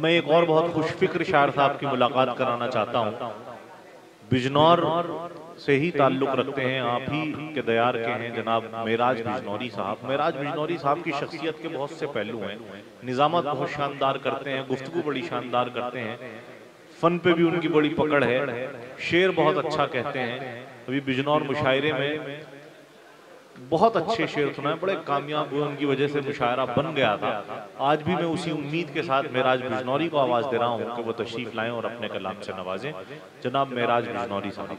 मैं एक और बहुत खुशफिक्र शायर साहब की मुलाकात कराना चाहता हूँ। बिजनौर से ही ताल्लुक रखते हैं, आप ही के दयार के हैं जनाब मेराज बिजनौरी साहब। मेराज बिजनौरी साहब की शख्सियत के बहुत से पहलू हैं। निजामत बहुत शानदार करते हैं, गुफ्तगू बड़ी शानदार करते हैं, फन पे भी उनकी बड़ी पकड़ है, शेर बहुत अच्छा कहते हैं। अभी बिजनौर मुशायरे में बहुत अच्छे शेर सुनाए, बड़े कामयाब हुए, उनकी वजह से मुशायरा बन गया था। आज भी मैं उसी उम्मीद के साथ मेराज बिजनौरी को आवाज दे रहा हूँ कि वो तशरीफ लाएं और अपने कलाम से नवाजें। जनाब मेराज बिजनौरी साहब।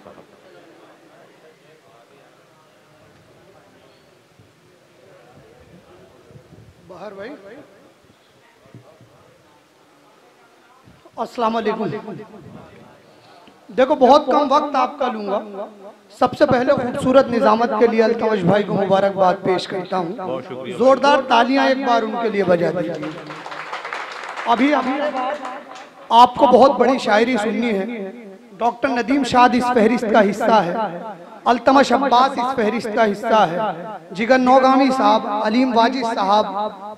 बाहर भाई, अस्सलाम वालेकुम। देखो बहुत कम वक्त आपका लूंगा। सबसे पहले खूबसूरत निजामत के लिए अल्तमश भाई को मुबारकबाद पेश करता हूँ। जोरदार तालियां एक बार उनके लिए बजा दीजिए। अभी आपको बहुत बड़ी शायरी सुननी है। डॉक्टर नदीम शाद इस फहरिस्त का हिस्सा है, अल्तमश अब्बास इस फहरिस्त का हिस्सा है, जिगर नौगामी साहब, अलीम वाजिद साहब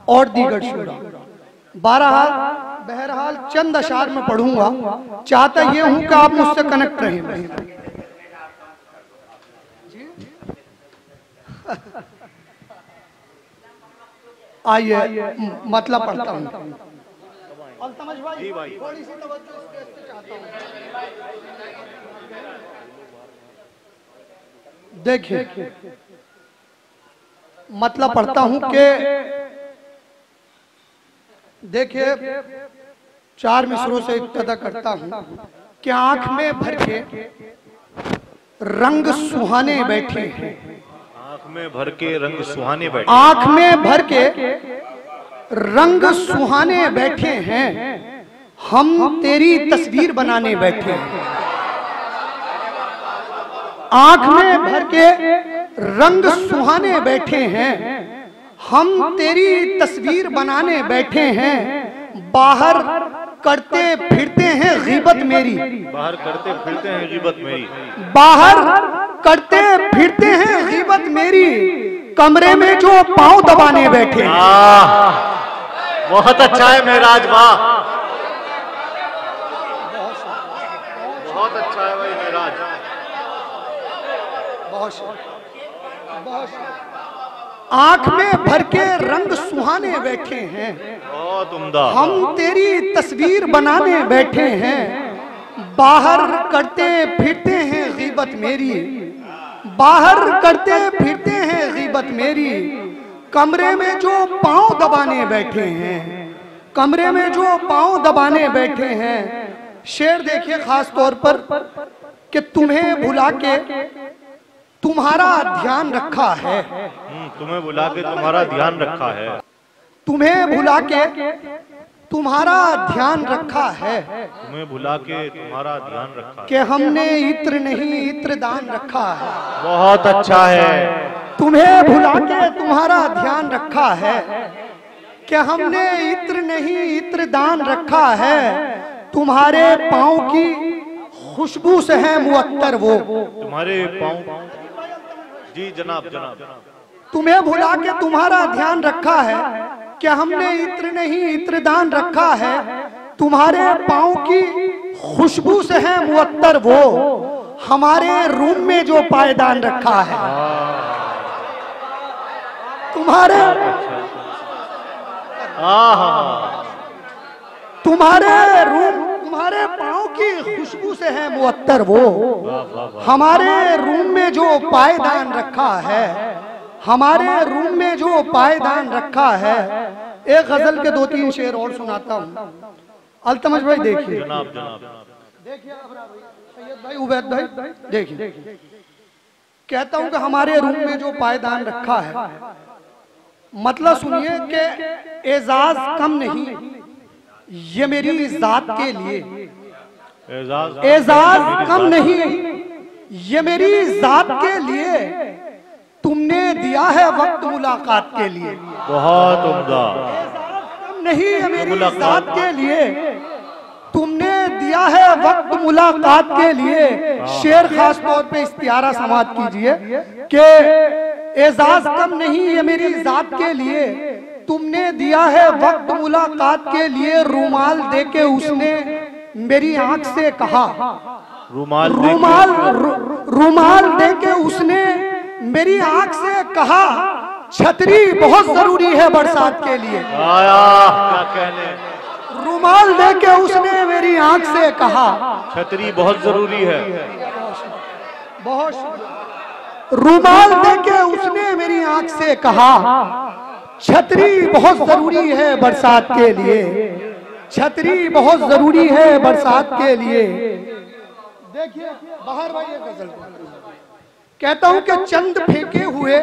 और दीगर शुरा। बहरहाल चंद अशार में पढ़ूंगा। चाहता ये हूं कि आप मुझसे कनेक्ट रहें। आइए मतलब पढ़ता हूँ। अल्तमश भाई थोड़ी सी तवज्जो इस केस से चाहता हूँ। देखिए मतलब पढ़ता हूँ कि देखिए 4 मिसरों से इब्तिदा करता हूँ कि आंख में भर के रंग सुहाने बैठे हैं। आंख में भर के रंग सुहाने बैठे, आंख में भर के रंग सुहाने बैठे हैं, हम तेरी तस्वीर बनाने बैठे हैं। आंख में भर के रंग सुहाने बैठे हैं, हम तेरी तस्वीर बनाने बैठे हैं। बाहर करते फिरते हैं गीबत मेरी, बाहर करते फिरते हैं गीबत मेरी, बाहर करते फिरते हैं गीबत मेरी। कमरे में जो पांव दबाने बैठे। बहुत अच्छा है मेराज, वाह बहुत अच्छा है भाई मेराज, आंख में भर के रंग सुहाने बैठे हैं, बहुत उम्दा, हम तेरी तस्वीर बनाने बैठे हैं। बाहर करते फिरते हैं गीबत मेरी, बाहर करते फिरते हैं गीबत मेरी। कमरे में जो पांव दबाने बैठे हैं, कमरे में जो पांव दबाने बैठे हैं। शेर देखिए खास तौर पर कि तुम्हें भुला के तुम्हारा ध्यान रखा है, तुम्हें बुला के तुम्हारा ध्यान रखा है, तुम्हें भुला के तुम्हारा ध्यान रखा है, तुम्हें बुला के तुम्हारा ध्यान रखा है। कि हमने इत्र नहीं इत्र दान रखा है। बहुत अच्छा है, तुम्हें भुला के तुम्हारा ध्यान रखा है, कि हमने इत्र नहीं इत्र दान रखा है। तुम्हारे पाँव की खुशबू से है मुअत्तर वो, तुम्हारे पाँव, जी जनाब जनाब, तुम्हें भुला के तुम्हारा ध्यान रखा है, कि हमने इत्र नहीं इत्र दान रखा है। तुम्हारे पाँव की खुशबू से है मुअत्तर वो, हमारे रूम में जो पायदान रखा है। तुम्हारे तुम्हारे रूम, तुम्हारे पाँव की खुशबू से है मुअत्तर वो, हमारे रूम में जो पायदान रखा है, हमारे रूम में जो पायदान रखा है। एक गजल के 2-3 शेर और सुनाता हूँ। अल्तमश भाई देखिए, जनाब जनाब, देखिए सैयद भाई, उबैद भाई देखिए, कहता हूँ कि हमारे रूम में जो पायदान रखा है, मतलब सुनिए कि एजाज कम नहीं ये मेरी जात के लिए, एजाज कम नहीं ये मेरी जात के लिए। तुमने दिया है वक्त मुलाकात के लिए, बहुत उम्दा, कम नहीं ये मेरी जात के लिए। तुमने दिया है वक्त मुलाकात के लिए। शेर खास तौर पे इस्तियारा समात कीजिए कि एजाज कम नहीं ये मेरी जात के लिए। तुमने दिया है वक्त मुलाकात के लिए, रुमाल देके उसने मेरी आंख से कहा, रुमाल रुमाल देके उसने मेरी आंख से कहा, छतरी बहुत जरूरी है बरसात के लिए। क्या कहने, रुमाल देके उसने मेरी आंख से कहा, छतरी बहुत जरूरी है। बहुत रुमाल देके उसने मेरी आंख से कहा, छतरी बहुत जरूरी है बरसात के लिए, छतरी बहुत जरूरी है बरसात के लिए। देखिए बाहर भाई एक गजल कहता हूं कि चंद फेंके हुए,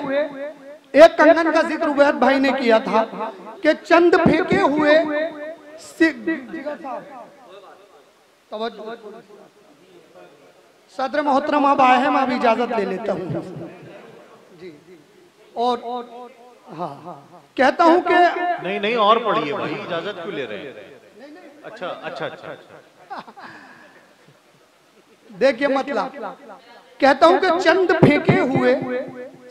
एक कंगन का जिक्र उबैद भाई ने किया था कि चंद फेंके हुए सदर मोहतरम अब आए हैं, मैं अभी इजाजत ले लेता हूँ जी। और हाँ कहता हूँ कि नहीं और पढ़िए भाई, इजाजत क्यों ले रहे हैं? अच्छा। देखिए मतलब कहता हूँ कि चंद फेंके हुए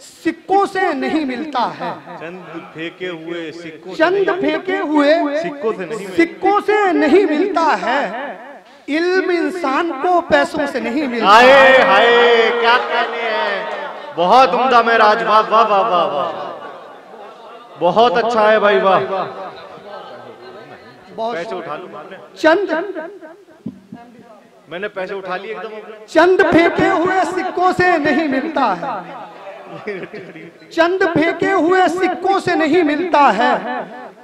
सिक्कों से नहीं मिलता है, चंद फेंके हुए सिक्कों, चंद फेंके हुए सिक्कों से नहीं मिलता है, इल्म इंसान को पैसों से नहीं मिलता। हाय हाय क्या कहने हैं, बहुत उम्दा मेराज, वाह वाह वाह वाह वाह, बहुत अच्छा है भाई वाह। पैसे उठा लो, चंद मैंने पैसे उठा लिए एकदम। चंद फेंके हुए सिक्कों से नहीं मिलता है, चंद फेंके हुए सिक्कों से नहीं मिलता है,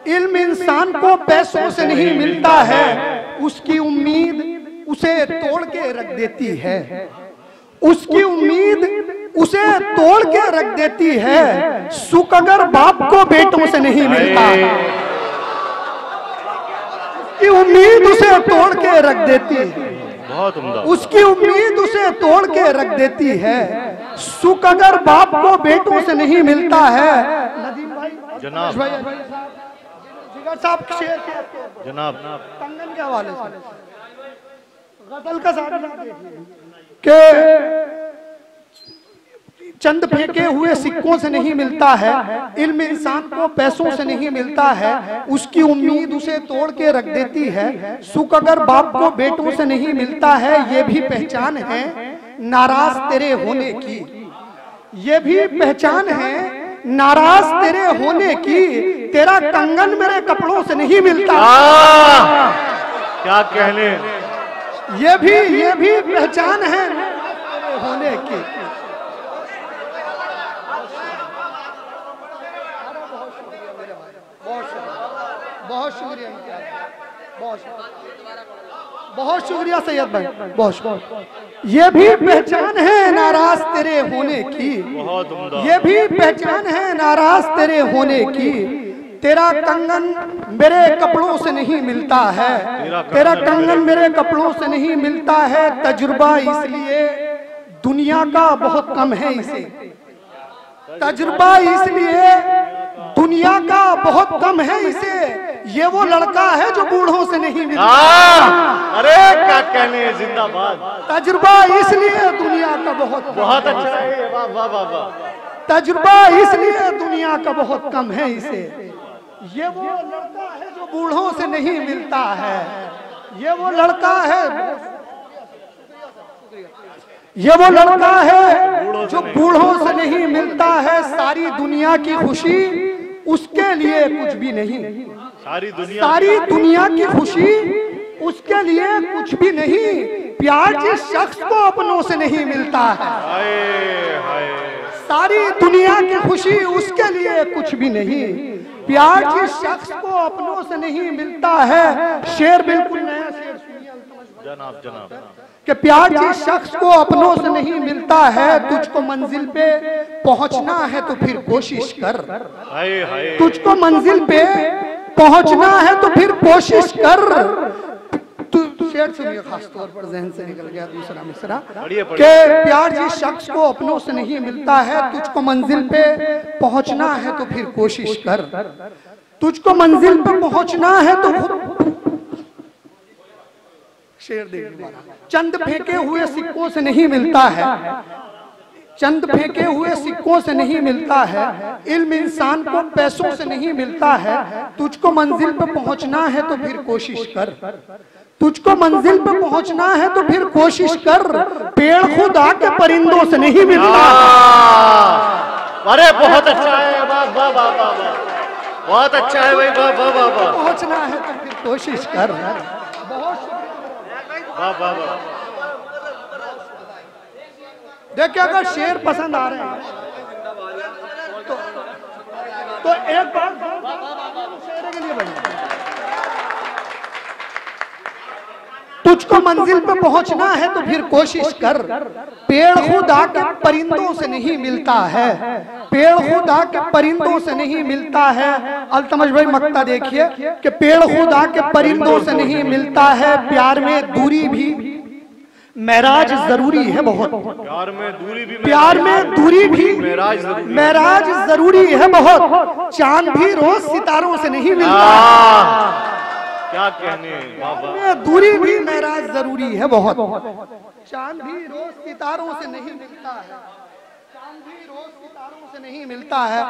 इल्म इंसान को पैसों से नहीं मिलता है, उसकी उम्मीद उसे तोड़ के रख देती है, उसकी उम्मीद उसे तोड़ के रख देती है, सुख अगर बाप को बेटों से नहीं मिलता, उसकी उम्मीद उसे तोड़ के रख देती है, बहुत उम्दा, उसकी उम्मीद उसे तोड़ के रख देती है, सुख अगर बाप को बेटों से नहीं मिलता है। नदीम भाई जनाब, जिगर साहब शेर जनाब कंगन के हवाले से गजल का के चंद फेंके हुए सिक्कों से नहीं मिलता है, इल्म इंसान को पैसों से नहीं मिलता है, उसकी उम्मीद उसे तोड़ के रख देती है, सुख अगर बाप को बेटों से नहीं मिलता है, ये भी पहचान है नाराज तेरे होने की, ये भी पहचान है नाराज तेरे होने की, तेरा कंगन मेरे कपड़ों से नहीं मिलता। क्या कहने, ये भी पहचान है तेरे होने की। बहुत शुक्रिया, बहुत शुक्रिया सैयद भाई, बहुत। ये भी पहचान है नाराज तेरे होने की, ये भी पहचान है नाराज तेरे होने की, तेरा कंगन मेरे कपड़ों से नहीं मिलता है, तेरा कंगन मेरे कपड़ों से नहीं मिलता है, तजुर्बा इसलिए दुनिया का बहुत कम है इसे, तजुर्बा इसलिए दुनिया का बहुत कम है इसे, ये वो लड़का है जो बूढ़ों से नहीं मिलता। अरे क्या कहने, जिंदाबाद। तजुर्बा इसलिए दुनिया का बहुत अच्छा है, वाह वाह वाह वाह। तजुर्बा इसलिए दुनिया का बहुत कम है इसे, ये वो लड़का है जो बूढ़ों से नहीं मिलता है, ये वो लड़का है, ये वो लड़का है जो बूढ़ों से नहीं मिलता है, सारी दुनिया की खुशी उसके लिए कुछ भी नहीं, सारी दुनिया की खुशी उसके लिए कुछ भी नहीं, प्यार जिस शख्स को अपनों से नहीं मिलता है, सारी दुनिया की खुशी उसके लिए कुछ भी नहीं, प्यार जिस शख्स को अपनों से नहीं मिलता है। शेर बिल्कुल नया शेर सुनिए जनाब, जनाब कि प्यार जिस शख्स को अपनों से नहीं मिलता है, तुझको मंजिल पे पहुंचना है तो फिर कोशिश कर, तुझको मंजिल पे पहुंचना है तो फिर कोशिश कर। शेर सुनिए, खास तौर पर जहन से निकल गया दूसरा मिसरा कि प्यार जिस शख्स को अपनों से नहीं मिलता है, तुझको मंजिल पे पहुंचना है तो फिर कोशिश कर, तुझको मंजिल पे पहुंचना है तो शेर देखिए, चंद फेंके हुए सिक्कों से नहीं मिलता है, चंद फेंके हुए सिक्कों से नहीं मिलता है, इल्म इंसान को पैसों से नहीं मिलता है। तुझको मंजिल पे पहुंचना है तो फिर कोशिश कर, तुझको मंजिल पे पहुंचना है तो फिर कोशिश कर। पेड़ खुदा के परिंदों से नहीं मिलता। अरे बहुत अच्छा है, वाह वाह वाह वाह वाह, बहुत अच्छा है भाई, वाह वाह वाह वाह। पहुंचना है तो फिर कोशिश कर। वाह वाह वाह। देखिए अगर शेर पसंद आ रहे हैं तो एक बार शेर के लिए बढ़िया। तुझको मंजिल पे पहुंचना है तो फिर कोशिश कर। पेड़ खुदा के परिंदों से नहीं मिलता है, पेड़ खुदा के परिंदों से नहीं मिलता है। अल्तमश भाई मक्ता देखिए कि पेड़ खुदा के परिंदों से नहीं मिलता है। प्यार में दूरी भी महराज जरूरी है बहुत, प्यार में दूरी भी, प्यार में दूरी भी महराज जरूरी है बहुत। चांद भी रोज सितारों से नहीं मिलता, क्या कहने, में दूरी भी महराज जरूरी है बहुत। चांद भी रोज सितारों से नहीं मिलता है, चांद भी रोज सितारों से नहीं मिलता है।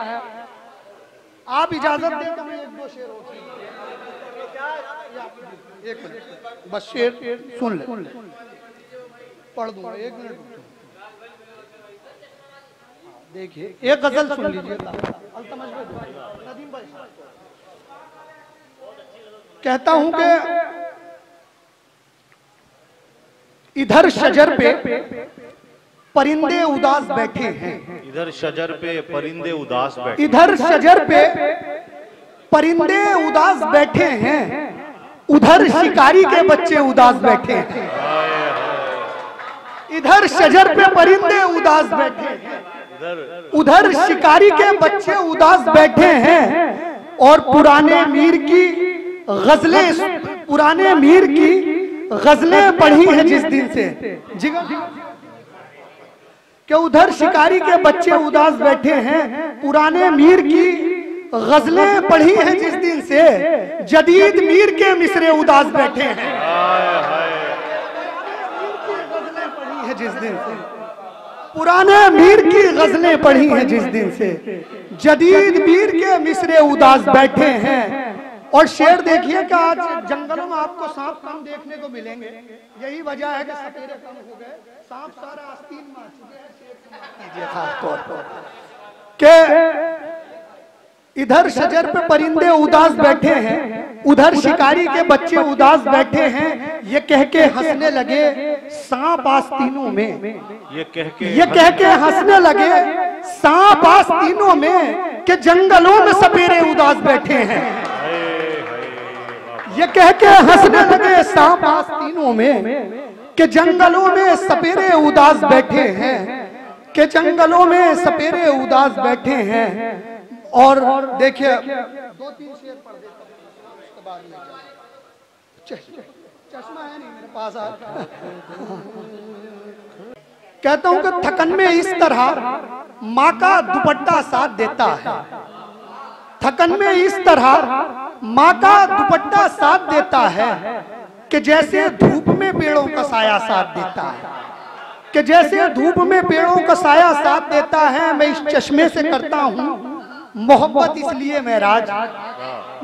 आप इजाजत दें तो मैं एक दो शेर और एक मिनट बस शेर सुन ले, पढ़ दूंगा, एक मिनट। देखिए एक गजल सुन लीजिए। कहता हूं कि इधर शजर पे परिंदे उदास बैठे हैं, इधर शजर पे परिंदे उदास बैठे, इधर शजर पे परिंदे उदास बैठे हैं, उधर शिकारी के बच्चे उदास बैठे हैं। इधर शजर पे परिंदे उदास बैठे हैं, उधर शिकारी के बच्चे उदास बैठे हैं। और पुराने मीर की गजलें, पुराने मीर की गजलें पढ़ी हैं जिस दिन से जिगर कि उधर शिकारी के बच्चे उदास बैठे हैं। पुराने मीर की गजलें पढ़ी हैं जिस दिन से, जदीद मीर के मिसरे उदास बैठे हैं। जिस दिन से पुराने मीर की गजलें पढ़ी हैं जिस दिन से, जदीद मीर के मिसरे उदास बैठे हैं। और शेर देखिए कि आज जंगलों में आपको सांप कम देखने को मिलेंगे, यही वजह है कि सपेरे कम हो गए, सांप सारा आस्तीन में आ चुके हैं। शेर खास तौर पर के इधर शजर पे परिंदे उदास बैठे हैं, उधर शिकारी के बच्चे उदास बैठे हैं। ये कह के हंसने लगे सांप आस्तीनों में, ये कह के हंसने लगे सांप आस्तीनों में कि जंगलों में सपेरे उदास बैठे हैं। ये कह के हंसने लगे सांप आस्तीनों में कि जंगलों में सपेरे उदास बैठे हैं, कि जंगलों में सपेरे उदास बैठे हैं। और देखिए दो तीन शेर पढ़ देता हूं, उसके बाद में चश्मा है नहीं मेरे पास। कहता हूं कि थकन में इस तरह माँ का दुपट्टा साथ देता है, थकन में इस तरह माँ का दुपट्टा साथ देता है कि जैसे धूप में पेड़ों का साया साथ देता है, कि जैसे धूप में पेड़ों का साया साथ देता है। मैं इस चश्मे से करता हूँ मोहब्बत इसलिए महराज,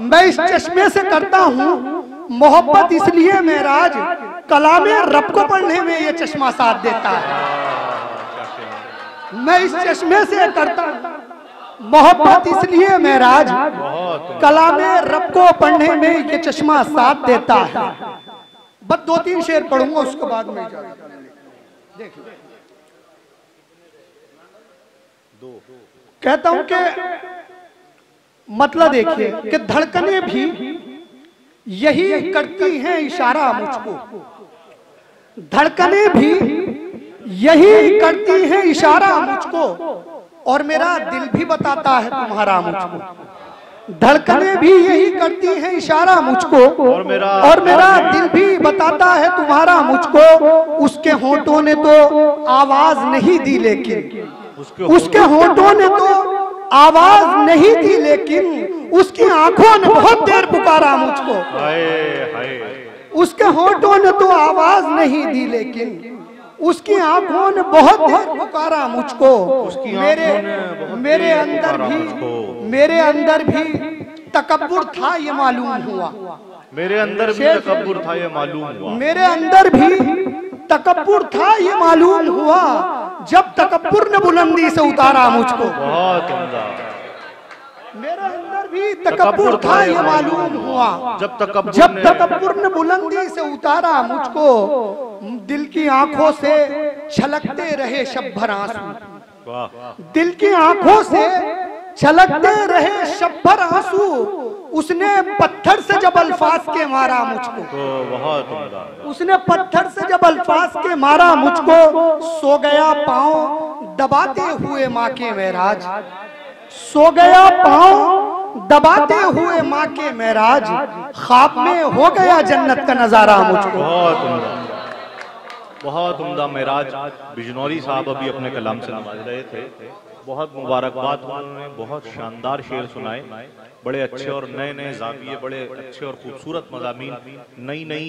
मैं इस चश्मे से करता हूँ मोहब्बत इसलिए महराज, कलामे रब को पढ़ने में ये चश्मा साथ देता है। मैं इस चश्मे से करता हूँ मोहब्बत इसलिए महराज, कलामे रब को पढ़ने में ये चश्मा साथ देता है। बस दो तीन शेर पढ़ूंगा उसके बाद में देखिए। कहता हूं कि मतलब देखिए कि धड़कने भी यही करती हैं इशारा मुझको, धड़कने भी यही करती हैं इशारा मुझको, और मेरा दिल भी बताता है तुम्हारा मुझको। धड़कने भी यही करती हैं इशारा मुझको, और मेरा दिल भी बताता है तुम्हारा मुझको। उसके होंठों ने तो आवाज नहीं दी लेकिन, उसके होंठों ने तो आवाज नहीं दी लेकिन, उसकी आंखों ने बहुत देर पुकारा मुझको। उसके होंठों ने तो आवाज नहीं दी लेकिन, उसकी आंखों ने बहुत देर पुकारा मुझको, मेरे अंदर भी तकब्बुर था ये मालूम हुआ, मेरे अंदर भी तकब्बुर था ये मालूम हुआ, मेरे अंदर भी तकब्बुर था ये मालूम हुआ, जब तकब्बुर ने बुलंदी से उतारा मुझको। बहुत उम्दा। मेरे अंदर भी तकब्बुर था ये मालूम हुआ, जब तकब्बुर ने बुलंदी से उतारा मुझको, दिल की आंखों से छलकते रहे शब भर आंसू, दिल की आंखों से छलकते रहे शब भर आंसू, उसने पत्थर से जब अल्फाज के मारा मुझको, बहुत उम्दा। उसने पत्थर से जब अल्फाज के मारा मुझको, सो गया पांव दबाते हुए माँ के महराज, सो गया पांव दबाते हुए माँ के महराज, ख्वाब में हो गया जन्नत का नजारा मुझको। बहुत उम्दा, बहुत उम्दा। मेराज बिजनौरी साहब अभी अपने कलाम से नवाज रहे थे, बहुत मुबारकबाद। उन्होंने बहुत शानदार शेर सुनाए, बड़े अच्छे और नए नए जाविये, बड़े अच्छे और खूबसूरत मज़ामीन, नई नई